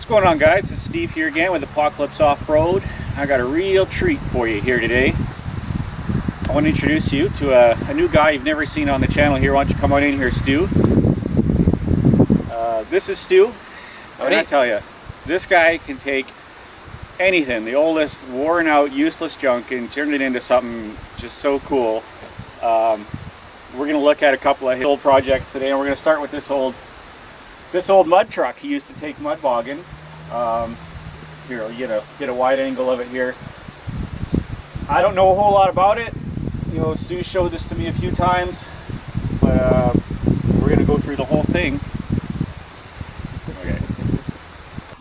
What's going on, guys? It's Steve here again with Apocalypse Off-Road. I got a real treat for you here today. I want to introduce you to a new guy you've never seen on the channel here. Why don't you come on in here, Stu? This is Stu. And I tell you, this guy can take anything, the oldest, worn out, useless junk, and turn it into something just so cool. We're going to look at a couple of his old projects today, and we're going to start with this old mud truck he used to take mud bogging. Here, I'll get a wide angle of it here. I don't know a whole lot about it. You know, Stu showed this to me a few times, but we're going to go through the whole thing. Okay.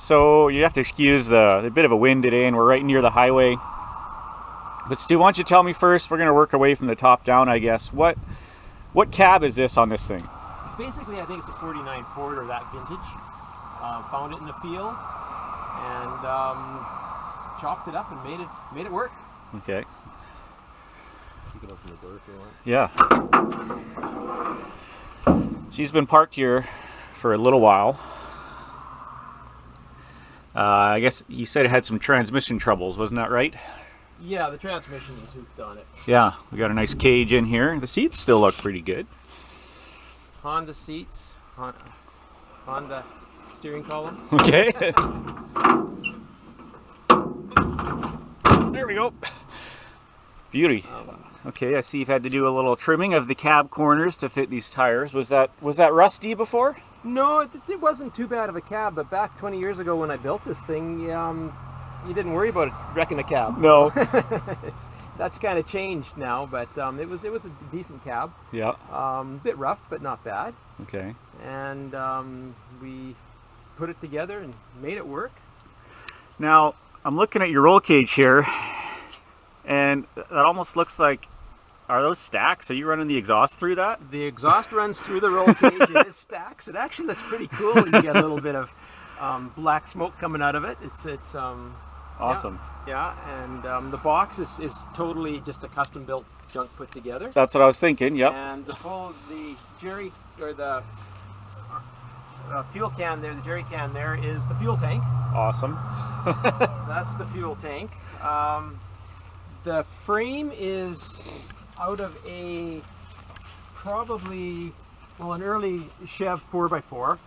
So you have to excuse the bit of a wind today, and we're right near the highway. But Stu, why don't you tell me first? We're going to work our way from the top down, I guess. What cab is this on this thing? Basically, I think it's a 49 Ford or that vintage. Found it in the field and chopped it up and made it work. Okay. You can open the door if you want. Yeah. She's been parked here for a little while. I guess you said it had some transmission troubles, wasn't that right? Yeah, the transmission is hooked on it. Yeah, we got a nice cage in here. The seats still look pretty good. Honda seats, Honda steering column. Okay. There we go. Beauty. Okay, I see you've had to do a little trimming of the cab corners to fit these tires. Was that rusty before? No, it wasn't too bad of a cab, but back 20 years ago when I built this thing, you didn't worry about it wrecking a cab. No. That's kind of changed now, but it was a decent cab. Yeah. Bit rough, but not bad. Okay. And we put it together and made it work. Now, I'm looking at your roll cage here, and that almost looks like, are those stacks? Are you running the exhaust through that? The exhaust runs through the roll cage. It is stacks. It actually looks pretty cool. You get a little bit of black smoke coming out of it. It's awesome. Yeah, and the box is totally just a custom built junk put together. That's what I was thinking. Yep. And the jerry or the fuel can there, the jerry can there is the fuel tank. Awesome. That's the fuel tank. The frame is out of a probably, well, an early Chev 4x4,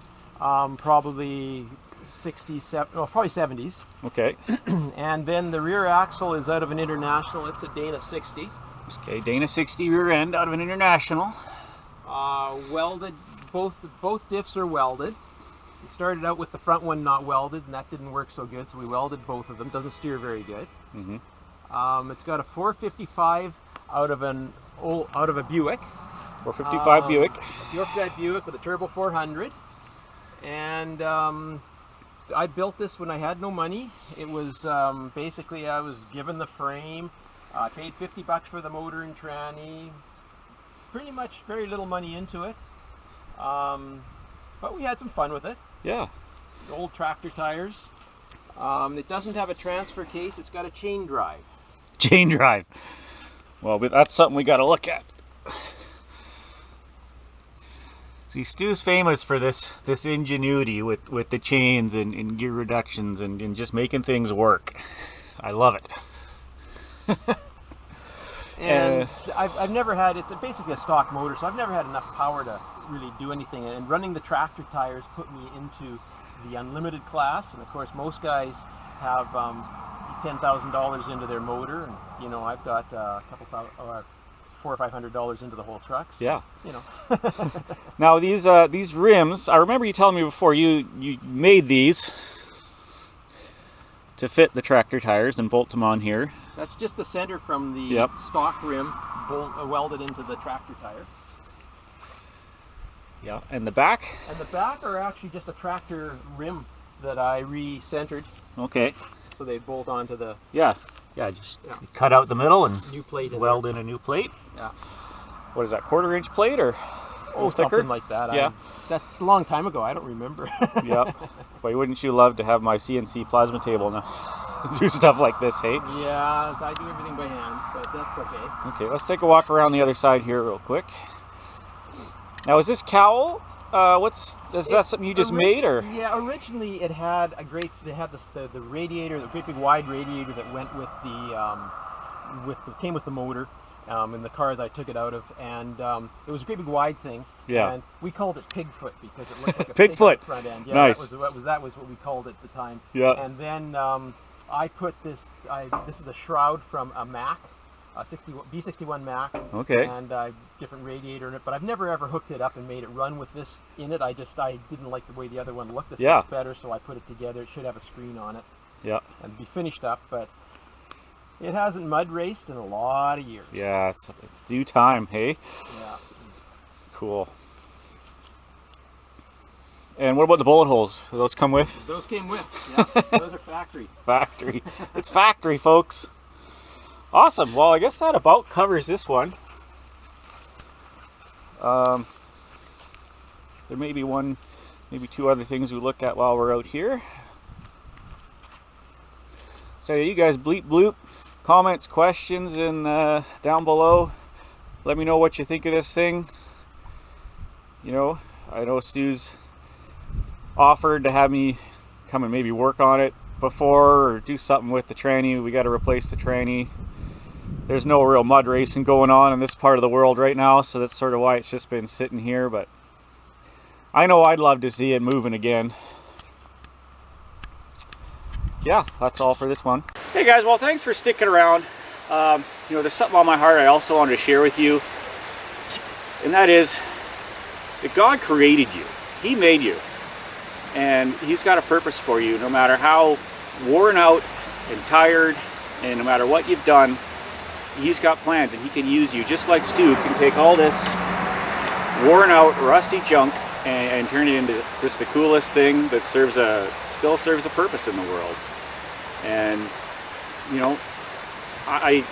probably 67, well, probably 70s. Okay. And then the rear axle is out of an International. It's a Dana 60. Okay, Dana 60 rear end out of an International. Welded, both diffs are welded. We started out with the front one not welded, and that didn't work so good, so we welded both of them. Doesn't steer very good. Mm-hmm. It's got a 455 out of a Buick. 455 Buick. A 455 Buick with a turbo 400. And I built this when I had no money. It was basically I was given the frame. I paid $50 for the motor and tranny. Pretty much very little money into it. But we had some fun with it. Yeah. Old tractor tires. It doesn't have a transfer case. It's got a chain drive. Chain drive. Well, that's something we got to look at. See, Stu's famous for this ingenuity with the chains and gear reductions and just making things work. I love it. And I've never had, it's basically a stock motor, so I've never had enough power to really do anything. And running the tractor tires put me into the unlimited class. And of course, most guys have $10,000 into their motor, and you know, I've got a couple $400 or $500 into the whole truck. So, yeah. You know. Now these rims, I remember you telling me before you made these to fit the tractor tires and bolt them on here. That's just the center from the stock rim welded into the tractor tire. Yeah, and the back? And the back are actually just a tractor rim that I re-centered. Okay. So they bolt onto the... Yeah, just cut out the middle and new plate weld in a new plate. Yeah. What is that, 1/4 inch plate or something thicker? like that. Yeah. That's a long time ago, I don't remember. Yeah. Why wouldn't you love to have my CNC plasma table now? Do stuff like this, hey? Yeah, I do everything by hand, but that's okay. Okay, let's take a walk around the other side here real quick. Now, is this cowl Is that something you just made, or? Yeah, originally it had the radiator, the great big wide radiator that went with came with the motor. In the car that I took it out of, and it was a great big wide thing. Yeah. And we called it Pigfoot because it looked like a Pigfoot front end. Yeah, nice. that was what we called it at the time. Yeah. And then I put this. This is a shroud from a Mac, a B61 Mac. Okay. And different radiator in it, but I've never ever hooked it up and made it run with this in it. I didn't like the way the other one looked. This looks better, so I put it together. It should have a screen on it. Yeah. And be finished up, but. It hasn't mud raced in a lot of years. Yeah, it's due time, hey? Yeah. Cool. And what about the bullet holes? Do those come with? Those came with, yeah. Those are factory. Factory. It's factory, folks. Awesome. Well, I guess that about covers this one. There may be maybe two other things we look at while we're out here. So you guys bleep bloop. Comments, questions, and down below. Let me know what you think of this thing. You know, I know Stu's offered to have me come and maybe work on it before or do something with the tranny. We got to replace the tranny. There's no real mud racing going on in this part of the world right now, so that's sort of why it's just been sitting here. But I know I'd love to see it moving again. Yeah, that's all for this one. Hey guys, well, thanks for sticking around. You know, there's something on my heart I also wanted to share with you, and that is that God created you. He made you, and He's got a purpose for you. No matter how worn out and tired, and no matter what you've done, He's got plans, and He can use you. Just like Stu can take all this worn out, rusty junk and turn it into just the coolest thing that still serves a purpose in the world. And you know, I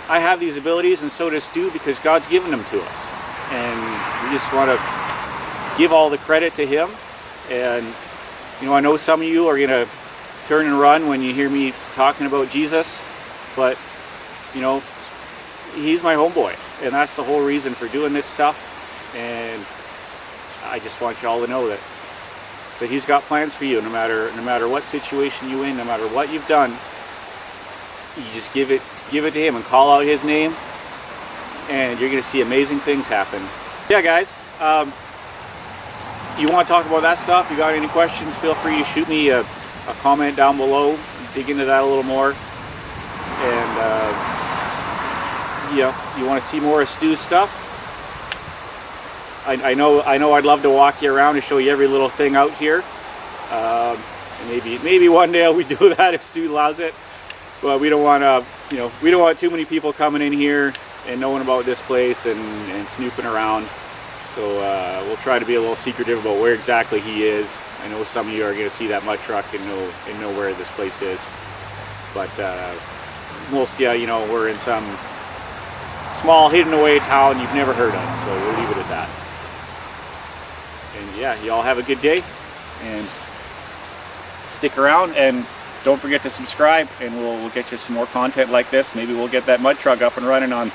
have these abilities, and so does Stu, because God's given them to us, and we just want to give all the credit to Him. And you know, I know some of you are gonna turn and run when you hear me talking about Jesus, but you know, He's my homeboy, and that's the whole reason for doing this stuff. And I just want you all to know that He's got plans for you, no matter what situation you're in, no matter what you've done. You just give it to Him and call out His name, and you're going to see amazing things happen. Yeah, guys, you want to talk about that stuff? You got any questions? Feel free to shoot me a comment down below. Dig into that a little more. And yeah, you want to see more of Stu's stuff? I know I'd love to walk you around and show you every little thing out here. And maybe one day we do that if Stu allows it. But we don't want to, you know, we don't want too many people coming in here and knowing about this place and snooping around. So we'll try to be a little secretive about where exactly he is. I know some of you are going to see that mud truck and know where this place is. But most of you, you know, we're in some small hidden away town you've never heard of. So we'll leave it at that. And yeah, you all have a good day, and stick around, and don't forget to subscribe, and we'll get you some more content like this. Maybe we'll get that mud truck up and running on